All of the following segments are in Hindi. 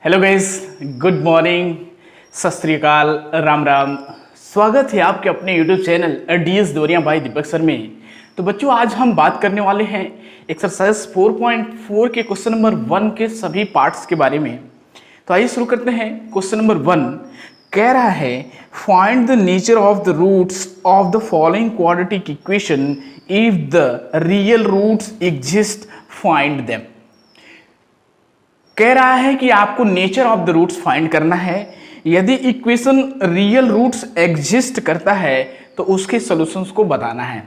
हेलो गाइस, गुड मॉर्निंग, सत श्री अकाल, राम राम। स्वागत है आपके अपने यूट्यूब चैनल डीएस दोरिया भाई दीपक सर में। तो बच्चों, आज हम बात करने वाले हैं एक्सरसाइज 4.4 के क्वेश्चन नंबर 1 के सभी पार्ट्स के बारे में। तो आइए शुरू करते हैं। क्वेश्चन नंबर 1 कह रहा है find the nature of the roots of the following quadratic equation if the real roots exist, find them. कह रहा है कि आपको nature of the roots find करना है। यदि इक्वेशन रियल रूट्स एग्जिस्ट करता है तो उसके सॉल्यूशंस को बताना है।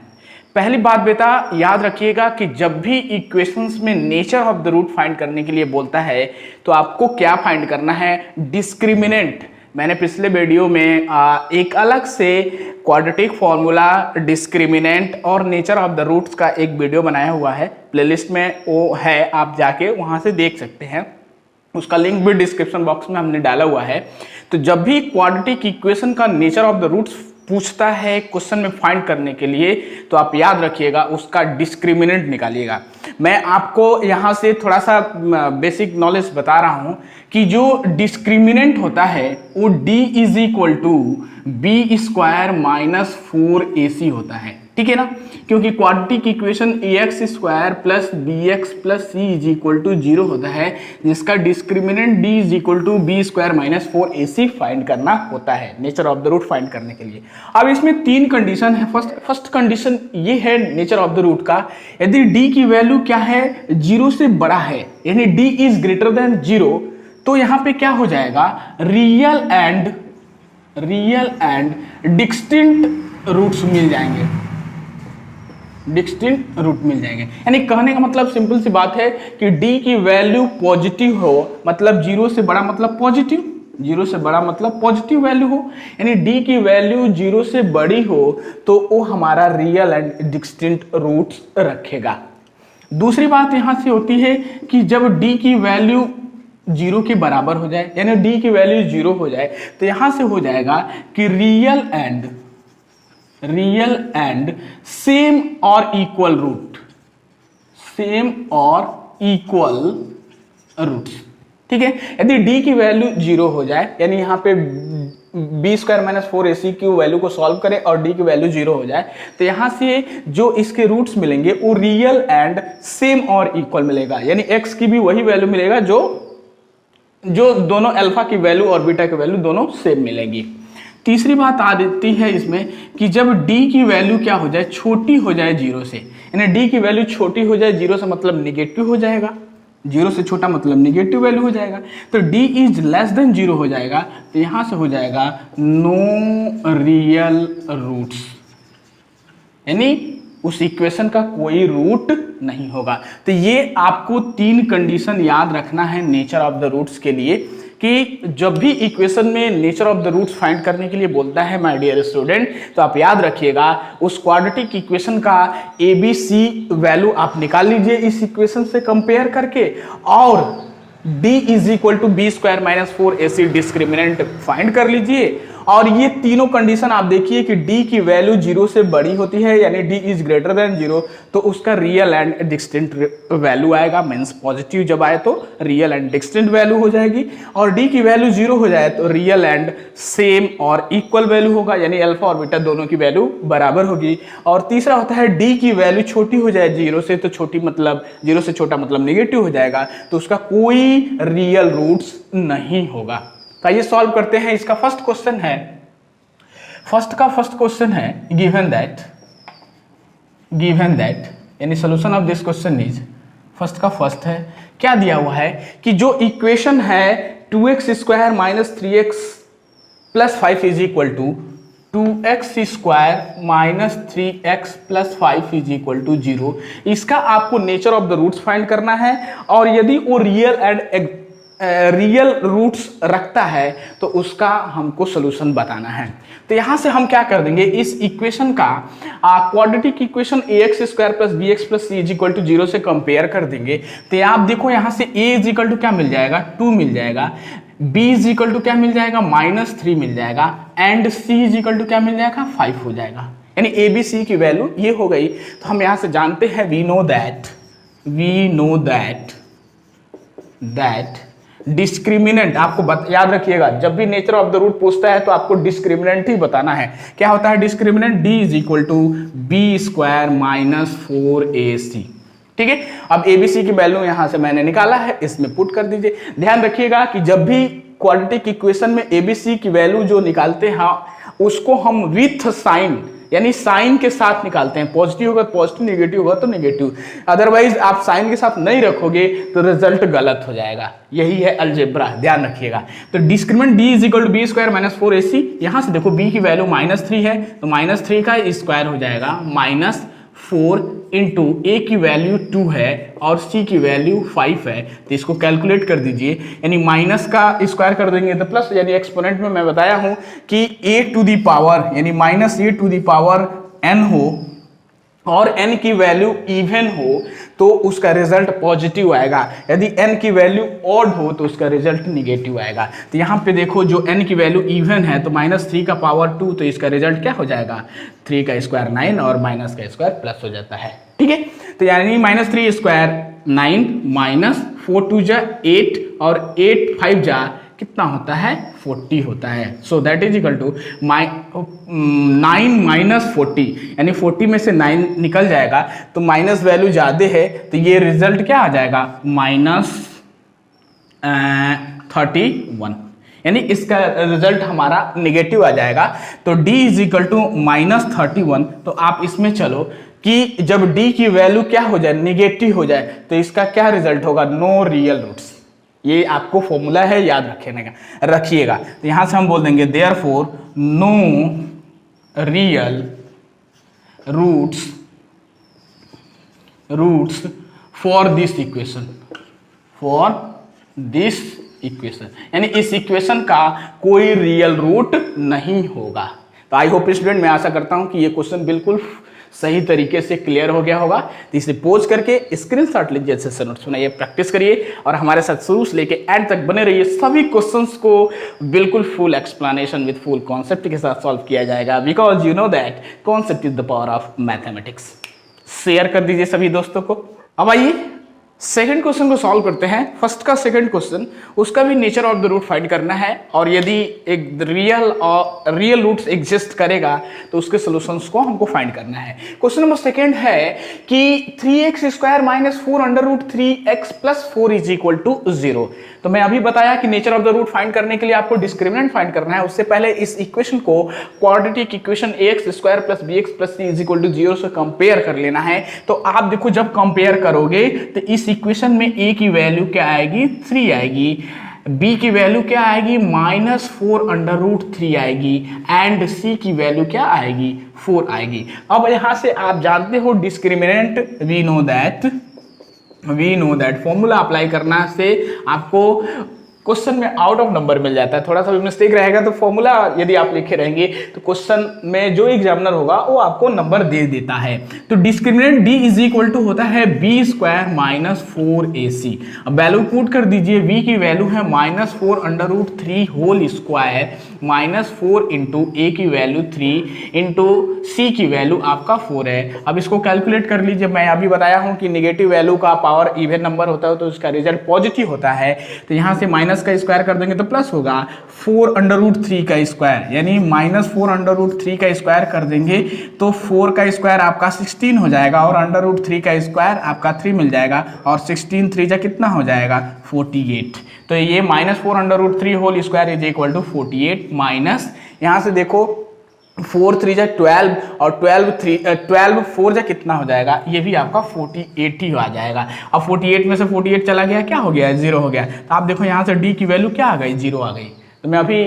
पहली बात बेटा याद रखिएगा कि जब भी इक्वेशंस में nature of the root find करने के लिए बोलता है तो आपको क्या फाइंड करना है? डिस्क्रिमिनेंट। मैंने पिछले वीडियो में एक अलग से क्वाड्रेटिक फॉर्मूला, डिस्क्रिमिनेंट और नेचर ऑफ द रूट्स का एक वीडियो बनाया हुआ है, प्लेलिस्ट में वो है, आप जाके वहां से देख सकते हैं। उसका लिंक भी डिस्क्रिप्शन बॉक्स में हमने डाला हुआ है। तो जब भी क्वाड्रेटिक इक्वेशन का नेचर ऑफ द रूट्स पूछता है क्वेश्चन में फाइंड करने के लिए, तो आप याद रखिएगा उसका डिस्क्रिमिनेंट निकालिएगा। मैं आपको यहाँ से थोड़ा सा बेसिक नॉलेज बता रहा हूँ कि जो डिस्क्रिमिनेंट होता है वो d is equal to b square minus 4ac होता है, ठीक है ना? क्योंकि quadratic equation ax square plus bx plus c is equal to 0 होता है, जिसका discriminant d is equal to b square minus 4ac find करना होता है nature of the root find करने के लिए। अब इसमें तीन कंडीशन है। फर्स्ट कंडीशन ये है नेचर ऑफ द रूट का, यदि d की वैल्यू क्या है? 0 से बड़ा है, यानी d इज ग्रेटर देन 0, तो यहाँ पे क्या हो जाएगा? रियल एंड डिस्टिंक्ट रूट्स मिल जाएंगे, डिस्टिंक्ट रूट मिल जाएंगे। यानी कहने का मतलब सिंपल सी बात है कि d की वैल्यू पॉजिटिव हो, मतलब 0 से बड़ा मतलब पॉजिटिव, 0 से बड़ा मतलब पॉजिटिव वैल्यू हो, यानी d की वैल्यू 0 से बड़ी हो तो वो हमारा रियल एंड डिस्टिंक्ट रूट्स रखेगा। दूसरी बात यहां से होती है कि जब d की वैल्यू 0 के बराबर हो जाए, यानी d की वैल्यू 0 हो जाए, तो यहां से हो जाएगा कि रियल एंड सेम और इक्वल रूट, सेम और इक्वल रूट्स, ठीक है। यदि d की वैल्यू 0 हो जाए, यानी यहाँ पे बी स्क्वायर माइनस 4ac की वैल्यू को सॉल्व करें और d की वैल्यू 0 हो जाए, तो यहाँ से जो इसके रूट्स मिलेंगे वो रियल एंड सेम और इक्वल मिलेगा, यानी x की भी वही वैल्यू मिलेगा जो दोनों अल्फा की वैल्यू और बीटा की वैल्यू दोनों सेम मिलेगी। तीसरी बात आ जाती है इसमें कि जब d की वैल्यू क्या हो जाए? छोटी हो जाए 0 से, यानी d की वैल्यू छोटी हो जाए 0 से मतलब निगेटिव हो जाएगा, 0 से छोटा मतलब निगेटिव वैल्यू हो जाएगा, तो d इज लेस देन 0 हो जाएगा, तो यहां से हो जाएगा नो रियल रूट्स, यानी उस इक्वेशन का कोई रूट नहीं होगा। तो ये आपको तीन कंडीशन याद रखना है नेचर ऑफ द रूट्स के लिए, कि जब भी इक्वेशन में nature of the roots find करने के लिए बोलता है माय डियर स्टूडेंट, तो आप याद रखिएगा उस क्वाड्रेटिक इक्वेशन का ABC वैल्यू आप निकाल लीजिए इस इक्वेशन से कंपेयर करके, और d is equal to b square minus 4ac discriminant find कर लीजिए। और ये तीनों कंडीशन आप देखिए कि d की वैल्यू 0 से बड़ी होती है, यानी d इज ग्रेटर देन 0, तो उसका रियल एंड डिस्टिंक्ट वैल्यू आएगा, मीन्स पॉजिटिव जब आए तो रियल एंड डिस्टिंक्ट वैल्यू हो जाएगी। और d की वैल्यू 0 हो जाए तो रियल एंड सेम और इक्वल वैल्यू होगा, यानी अल्फा और बीटा दोनों की वैल्यू बराबर होगी। और तीसरा होता है d की वैल्यू छोटी हो जाए 0 से, तो छोटी मतलब 0 से छोटा मतलब निगेटिव हो जाएगा, तो उसका कोई रियल रूट्स नहीं होगा। तो ये सॉल्व करते हैं। इसका फर्स्ट क्वेश्चन है गिवन दैट यानी solution of this question is, first है क्या दिया हुआ है कि जो इक्वेशन है 2x square minus 3x plus 5 is equal to 2x square minus 3x plus 5 is equal to 0, इसका आपको nature of the roots find करना है। और यदि वो रियल रूट्स रखता है तो उसका हमको सोल्यूशन बताना है। तो यहां से हम क्या कर देंगे, इस इक्वेशन का quadratic equation ax square plus bx plus c is equal to 0 से कंपेयर कर देंगे। तो आप देखो यहां से a इज इक्वल टू क्या मिल जाएगा? 2 मिल जाएगा, b इज इक्वल टू क्या मिल जाएगा? -3 मिल जाएगा, and c is equal to क्या मिल जाएगा? 5 हो जाएगा, यानी a b c की वैल्यू ये हो गई। तो हम यहां से जानते हैं वी नो दैट डिस्क्रिमिनेंट आपको याद रखिएगा, जब भी नेचर ऑफ द रूट पूछता है तो आपको डिस्क्रिमिनेंट ही बताना है। क्या होता है discriminant? d is equal to b square minus 4ac। ठीक है, अब एबीसी की वैल्यू यहां से मैंने निकाला है, इसमें पुट कर दीजिए। ध्यान रखिएगा कि जब भी क्वाड्रेटिक इक्वेशन में एबीसी की वैल्यू जो निकालते हैं उसको हम विथ साइन यानी साइन के साथ निकालते हैं। पॉजिटिव होगा तो पॉजिटिव, नेगेटिव होगा तो नेगेटिव। अदरवाइज आप साइन के साथ नहीं रखोगे तो रिजल्ट गलत हो जाएगा। यही है अलजेब्रा, ध्यान रखिएगा। तो discriminant d is equal to b square minus 4ac। यहां से देखो b की वैल्यू -3 है तो -3 का स्क्वायर हो जाएगा -4 इंटू ए की वैल्यू 2 है और सी की वैल्यू 5 है, तो इसको कैलकुलेट कर दीजिए। यानी माइनस का स्क्वायर कर देंगे तो प्लस, यानी एक्सपोनेंट में मैं बताया हूं कि a टू दी पावर यानी -a to the power n हो और n की वैल्यू इवन हो तो उसका रिजल्ट पॉजिटिव आएगा। यदि n की वैल्यू ऑड हो तो उसका रिजल्ट निगेटिव आएगा। तो यहाँ पे देखो जो n की वैल्यू इवन है तो -3 का पावर 2, तो इसका रिजल्ट क्या हो जाएगा? 3 का स्क्वायर 9 और माइनस का स्क्वायर प्लस हो जाता है। ठीक है, तो यानी -3 स्क्वायर 9 माइनस 4 2 जा 8 और 8 5 जा कितना होता है? 40 होता है। So that is equal to 9 minus 40, यानी 40 में से 9 निकल जाएगा तो माइनस वैल्यू ज़्यादा है तो ये रिजल्ट क्या आ जाएगा? -31, यानी इसका रिजल्ट हमारा निगेटिव आ जाएगा। तो d इज इक्वल टू -31। तो आप इसमें चलो कि जब d की वैल्यू क्या हो जाए? निगेटिव हो जाए तो इसका क्या रिजल्ट होगा? No real roots. ये आपको फॉर्मूला है, याद रखिएगा। तो यहां से हम बोल देंगे therefore no real roots for this equation, यानी इस इक्वेशन का कोई रियल रूट नहीं होगा। तो आई होप स्टूडेंट, मैं आशा करता हूं कि ये क्वेश्चन बिल्कुल सही तरीके से क्लियर हो गया होगा। तो इसे पोज करके स्क्रीनशॉट लीजिए, अच्छे से नोट्स बनाइए, प्रैक्टिस करिए और हमारे साथ शुरू से लेके एंड तक बने रहिए। सभी क्वेश्चंस को बिल्कुल full explanation with full concept के साथ सॉल्व किया जाएगा, because you know that concept is the power of mathematics. Share कर दीजिए सभी दोस्तों को। अब आइए सेकंड क्वेश्चन को सॉल्व करते हैं। फर्स्ट का सेकंड क्वेश्चन, उसका भी nature of the root find करना है और यदि एक रियल रूट्स एग्जिस्ट करेगा तो उसके सॉल्यूशंस को हमको फाइंड करना है। क्वेश्चन नंबर सेकंड है कि 3x square minus 4 under root 3x plus 4 is equal to 0। तो मैं अभी बताया कि nature of the root find करने के लिए आपको डिस्क्रिमिनेंट फाइंड करना है। उससे पहले इस इक्वेशन को quadratic equation ax square plus bx plus c is equal to 0 से कंपेयर कर लेना है। तो आप देखो जब कंपेयर करोगे तो इस इक्वेशन में a की वैल्यू क्या आएगी? 3 आएगी, b की वैल्यू क्या आएगी? -4 अंडर रूट 3 आएगी एंड c की वैल्यू क्या आएगी? 4 आएगी। अब यहां से आप जानते हो discriminant, we know that formula apply करना से आपको क्वेश्चन में आउट ऑफ नंबर मिल जाता है। थोड़ा सा भी मिस्टेक रहेगा तो फॉर्मूला यदि आप लिखे रहेंगे तो क्वेश्चन में जो एग्जामिनर होगा वो आपको नंबर दे देता है। तो discriminant d is equal to होता है b स्क्वायर माइनस 4ac। अब वैल्यू पुट कर दीजिए, v की वैल्यू है -4 under root 3 whole square -4 into a की वैल्यू 3 इंटू c की वैल्यू आपका 4 है। अब इसको कैलकुलेट कर लीजिए। मैं अभी बताया हूं कि निगेटिव वैल्यू का पावर इवन नंबर होता है तो उसका रिजल्ट पॉजिटिव होता है। तो यहां से माइनस का स्क्वायर कर देंगे तो प्लस होगा 4 अंडर रूट 3 का स्क्वायर, यानी -4 अंडर रूट 3 का स्क्वायर कर देंगे तो 4 का स्क्वायर आपका 16 हो जाएगा और अंडर रूट 3 का स्क्वायर आपका 3 मिल जाएगा और 16 3 जा कितना हो जाएगा? 48। तो ये -4 under root 3 whole square is equal to 48 minus, यहाँ से देखो 4 3 जा 12 और 12 4 जा कितना हो जाएगा? ये भी आपका 48 ही आ जाएगा। अब 48 में से 48 चला गया, क्या हो गया? 0 हो गया। तो आप देखो यहाँ से d की वैल्यू क्या आ गई? 0 आ गई। तो मैं अभी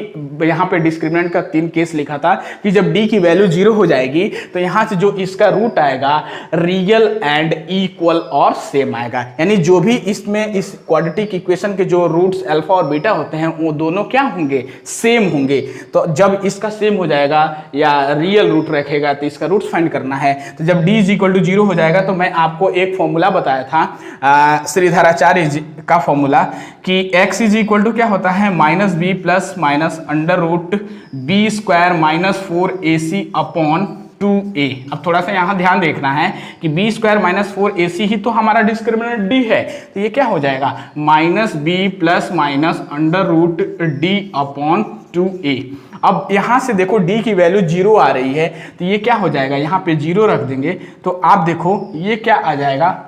यहाँ पे डिस्क्रिमिनेंट का 3 केस लिखा था कि जब d की वैल्यू 0 हो जाएगी तो यहाँ से जो इसका रूट आएगा रियल एंड इक्वल और सेम आएगा, यानी जो भी इसमें इस क्वाड्रेटिक इक्वेशन के जो रूट्स अल्फा और बीटा होते हैं वो दोनों क्या होंगे? सेम होंगे। तो जब इसका सेम हो जाएगा या रियल रूट रखेगा तो इसका रूट्स फाइंड करना है। तो जब d इज इक्वल टू 0 हो जाएगा तो मैं आपको एक फॉर्मूला बताया था श्रीधराचार्य का फॉर्मूला कि x इज इक्वल टू क्या होता है? -b plus minus under root b square -4ac upon 2a। अब थोड़ा सा यहाँ ध्यान देखना है कि b स्क्वायर माइनस 4ac ही तो हमारा डिस्क्रिमिनेंट d है, तो ये क्या हो जाएगा minus B plus minus under root d upon 2a। अब यहाँ से देखो d की वैल्यू 0 आ रही है, तो ये क्या हो जाएगा, यहाँ पे 0 रख देंगे तो आप देखो ये क्या आ जाएगा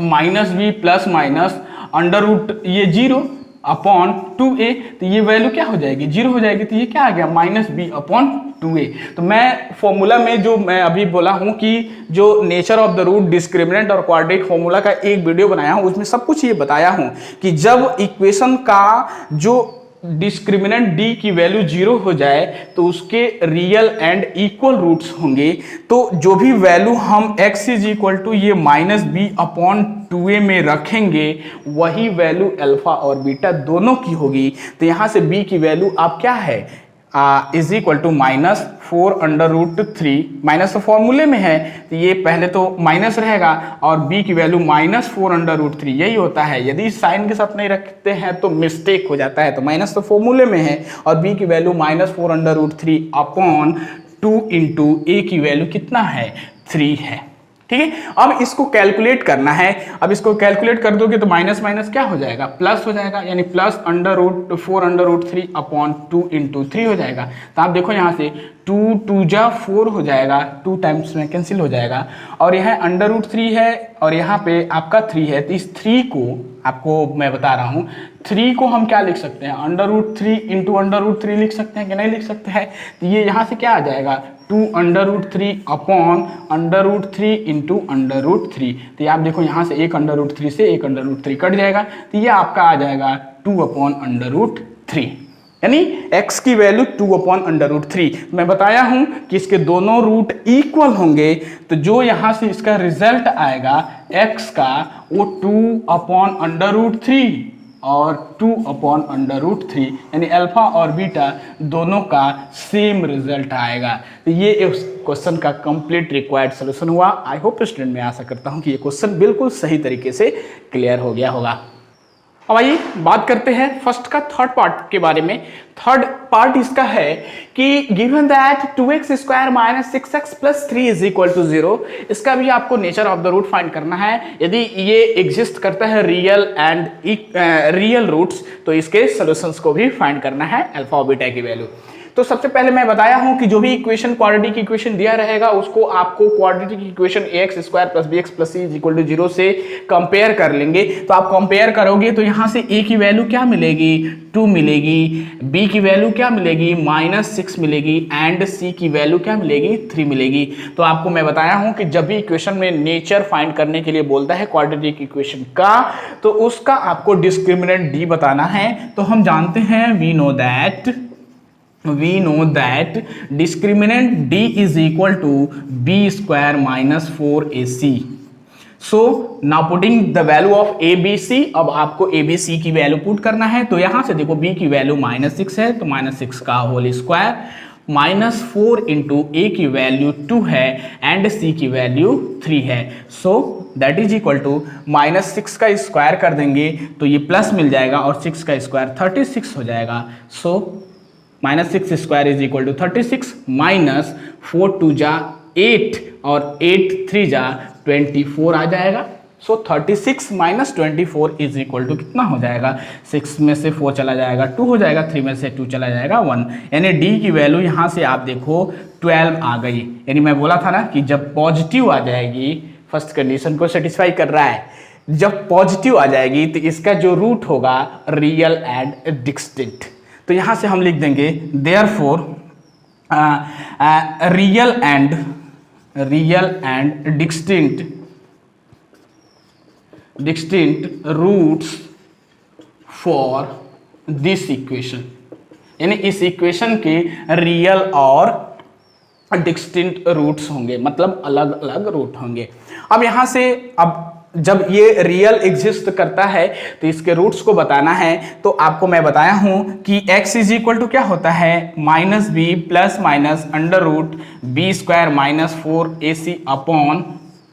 minus B plus minus under root ये 0 अपॉन 2a, तो ये वैल्यू क्या हो जाएगी 0 हो जाएगी, तो ये क्या आ गया माइनस बी अपॉन 2a। तो मैं फॉर्मूला में जो मैं अभी बोला हूं कि जो nature of the root, discriminant और क्वाड्रेटिक फॉर्मूला का एक वीडियो बनाया हूं, उसमें सब कुछ ये बताया हूं कि जब इक्वेशन का जो डिस्क्रिमिनेंट d की वैल्यू 0 हो जाए तो उसके रियल एंड इक्वल रूट्स होंगे, तो जो भी वैल्यू हम x इज इक्वल टू ये माइनस बी अपॉन 2a में रखेंगे वही वैल्यू अल्फा और बीटा दोनों की होगी। तो यहाँ से b की वैल्यू आप क्या है is equal to minus 4 under root 3, minus तो फॉर्मूले में है तो ये पहले तो माइनस रहेगा और b की वैल्यू माइनस 4 अंडर रूट 3, यही होता है। यदि साइन के साथ नहीं रखते हैं तो मिस्टेक हो जाता है, तो माइनस तो फॉर्मूले में है और b की value minus 4 under root 3 upon 2 into a की वैल्यू कितना है 3 है। ठीक है, अब इसको कैलकुलेट करना है। अब इसको कैलकुलेट कर दोगे तो माइनस माइनस क्या हो जाएगा प्लस हो जाएगा, यानी plus under root 4 under root 3 upon 2 into 3 हो जाएगा। तो आप देखो यहाँ से 2 2 जा 4 हो जाएगा, 2 टाइम्स में कैंसिल हो जाएगा और यहाँ अंडर रूट 3 है और यहाँ पे आपका 3 है, तो इस 3 को आपको मैं बता रहा हूँ 3 को हम क्या लिख सकते हैं under root 3 into under root 3 लिख सकते हैं कि नहीं लिख सकते हैं। तो ये यहाँ से क्या आ जाएगा 2 under root 3 upon under root 3 into under root 3। तो आप देखो यहाँ से एक अंडर रूट 3 से एक अंडर रूट 3 कट जाएगा, तो ये आपका आ जाएगा 2 अपॉन अंडर रूट 3, यानी x की वैल्यू 2 अपॉन अंडर रूट 3। मैं बताया हूं कि इसके दोनों रूट इक्वल होंगे, तो जो यहां से इसका रिजल्ट आएगा x का वो 2 अपॉन अंडर रूट 3 और 2 अपॉन अंडर रूट 3, यानी अल्फा और बीटा दोनों का सेम रिजल्ट आएगा। तो ये इस क्वेश्चन का कंप्लीट रिक्वायर्ड सॉल्यूशन हुआ। आई होप स्टूडेंट, मैं आशा करता हूं कि ये क्वेश्चन बिल्कुल सही तरीके से क्लियर हो गया होगा। अब आइए बात करते हैं फर्स्ट का थर्ड पार्ट के बारे में। थर्ड पार्ट इसका है कि given that 2x square minus 6x plus 3 is equal to 0, इसका भी आपको nature of the root find करना है। यदि ये एग्जिस्ट करता है रियल एंड रियल रूट्स, तो इसके सॉल्यूशंस को भी फाइंड करना है अल्फा और बीटा की वैल्यू। तो सबसे पहले मैं बताया हूं कि जो भी इक्वेशन क्वाड्रेटिक इक्वेशन दिया रहेगा उसको आपको quadratic equation ax square plus bx plus c is equal to 0 से कंपेयर कर लेंगे। तो आप कंपेयर करोगे तो यहां से a की वैल्यू क्या मिलेगी 2 मिलेगी, b की वैल्यू क्या मिलेगी -6 मिलेगी एंड c की वैल्यू क्या मिलेगी 3 मिलेगी। तो आपको मैं बताया हूं कि जब भी इक्वेशन में नेचर फाइंड करने के लिए बोलता है क्वाड्रेटिक इक्वेशन का, तो उसका आपको डिस्क्रिमिनेंट d बताना है। तो हम जानते हैं we know that discriminant d is equal to b square minus 4ac. So now putting the value of abc, अब आपको abc की वैल्यू पुट करना है। तो यहां से देखो b की वैल्यू -6 है, तो -6 का होल स्क्वायर -4 इंटू a की वैल्यू 2 है एंड c की वैल्यू 3 है। So that is equal to -6 का स्क्वायर कर देंगे तो ये प्लस मिल जाएगा और 6 का स्क्वायर 36 हो जाएगा। So -6 square is equal to 36 minus 4 2 जा 8 और 8 3 जा 24 आ जाएगा। सो 36 माइनस 24 इज इक्वल टू कितना हो जाएगा 6 में से 4 चला जाएगा 2 हो जाएगा, 3 में से 2 चला जाएगा 1, यानी d की वैल्यू यहाँ से आप देखो 12 आ गई। यानी मैं बोला था ना कि जब पॉजिटिव आ जाएगी, फर्स्ट कंडीशन को सेटिस्फाई कर रहा है, जब पॉजिटिव आ जाएगी तो इसका जो रूट होगा रियल एंड डिस्टिंक्ट। तो यहां से हम लिख देंगे therefore real and distinct roots for this equation, यानी इस इक्वेशन के रियल और डिस्टिंक्ट रूट्स होंगे, मतलब अलग अलग रूट होंगे। अब यहां से अब जब ये रियल एग्जिस्ट करता है तो इसके रूट्स को बताना है। तो आपको मैं बताया हूं कि x इज इक्वल टू क्या होता है -b plus minus under root b square minus 4ac upon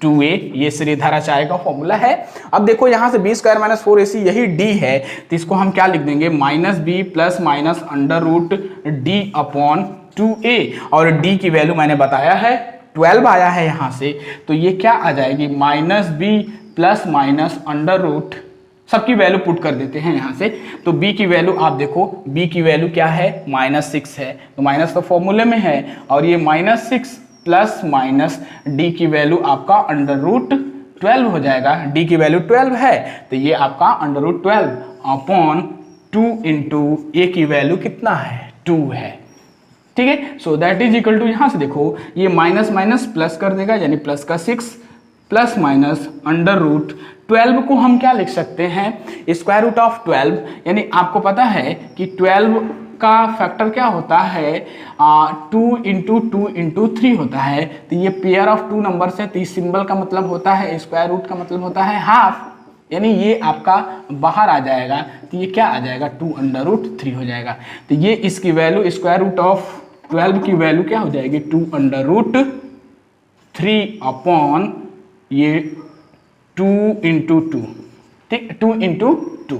2a, ये श्रीधराचार्य का फॉर्मूला है। अब देखो यहाँ से b स्क्वायर माइनस 4ac यही d है, तो इसको हम क्या लिख देंगे -b plus minus under root d upon 2a, और d की वैल्यू मैंने बताया है 12 आया है यहाँ से, तो ये क्या आ जाएगी minus B plus minus under root, सबकी वैल्यू पुट कर देते हैं यहाँ से। तो b की वैल्यू आप देखो, b की वैल्यू क्या है -6 है, तो माइनस तो फॉर्मूले में है, और ये -6 प्लस माइनस d की वैल्यू आपका अंडर रूट 12 हो जाएगा। d की वैल्यू 12 है, तो ये आपका under root 12 upon 2 into a की वैल्यू कितना है 2 है। ठीक है, so that is equal to, यहाँ से देखो ये माइनस माइनस प्लस कर देगा, यानी प्लस का 6 प्लस माइनस अंडर रूट 12 को हम क्या लिख सकते हैं स्क्वायर रूट ऑफ 12, यानी आपको पता है कि 12 का फैक्टर क्या होता है 2 इंटू 2 इंटू 3 होता है, तो ये पेयर ऑफ 2 नंबर है, तो इस सिंबल का मतलब होता है स्क्वायर रूट का मतलब होता है हाफ, यानी ये आपका बाहर आ जाएगा, तो ये क्या आ जाएगा 2 अंडर रूट 3 हो जाएगा। तो ये इसकी वैल्यू स्क्वायर रूट ऑफ 12 की वैल्यू क्या हो जाएगी 2 अंडर रूट 3 अपॉन ये 2 इंटू 2, ठीक 2 इंटू 2,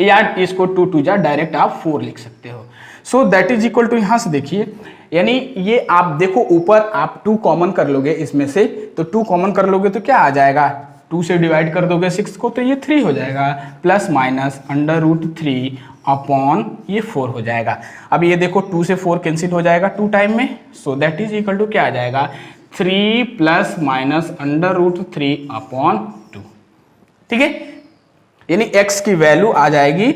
यार इसको 2 2 जा डायरेक्ट आप 4 लिख सकते हो। So that is equal to, यहाँ से देखिए, यानी ये आप देखो ऊपर आप 2 कॉमन कर लोगे इसमें से, तो 2 कॉमन कर लोगे तो क्या आ जाएगा 2 से डिवाइड कर दोगे 6 को, तो ये 3 हो जाएगा, plus minus under root 3 upon ये 4 हो जाएगा। अब ये देखो 2 से 4 कैंसिल हो जाएगा 2 टाइम में, so that is equal to क्या आ जाएगा 3 plus minus under root 3 upon 2। ठीक है, यानी x की वैल्यू आ जाएगी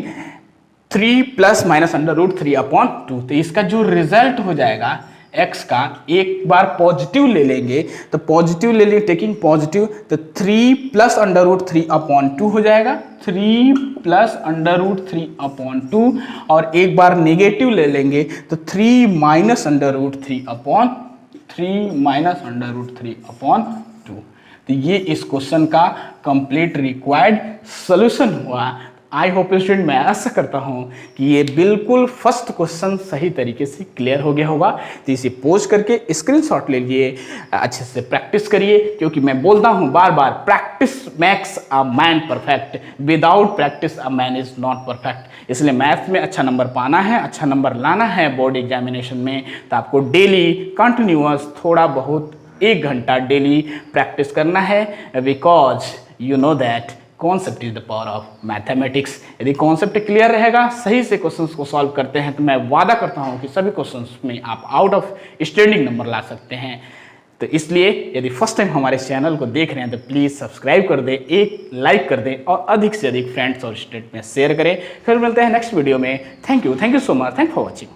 3 plus minus under root 3 upon 2। तो इसका जो रिजल्ट हो जाएगा x का, एक बार पॉजिटिव ले लेंगे, तो पॉजिटिव ले लेंगे टेकिंग पॉजिटिव, तो 3 प्लस अंडर रूट 3 अपॉन 2 हो जाएगा, 3 प्लस अंडर रूट 3 अपॉन 2, और एक बार नेगेटिव ले लेंगे तो 3 minus under root 3 upon 3 minus under root 3 upon 2। तो ये इस क्वेश्चन का कंप्लीट रिक्वायर्ड सॉल्यूशन हुआ। आई होप स्टूडेंट, मैं आशा करता हूँ कि ये बिल्कुल फर्स्ट क्वेश्चन सही तरीके से क्लियर हो गया होगा। तो इसे पोस्ट करके स्क्रीनशॉट ले लिए, अच्छे से प्रैक्टिस करिए, क्योंकि मैं बोलता हूँ बार बार, practice makes a man perfect, without practice a man is not perfect. इसलिए मैथ्स में अच्छा नंबर पाना है, अच्छा नंबर लाना है बोर्ड एग्जामिनेशन में, तो आपको डेली कंटिन्यूअस थोड़ा बहुत 1 घंटा डेली प्रैक्टिस करना है, because you know that concept is the power of mathematics. यदि कॉन्सेप्ट क्लियर रहेगा, सही से क्वेश्चंस को सॉल्व करते हैं, तो मैं वादा करता हूं कि सभी क्वेश्चंस में आप आउट ऑफ स्टैंडिंग नंबर ला सकते हैं। तो इसलिए यदि फर्स्ट टाइम हमारे चैनल को देख रहे हैं तो प्लीज़ सब्सक्राइब कर दें, एक लाइक कर दें, और अधिक से अधिक फ्रेंड्स और स्टूडेंट में शेयर करें। फिर मिलते हैं नेक्स्ट वीडियो में। Thank you so much, thank for watching.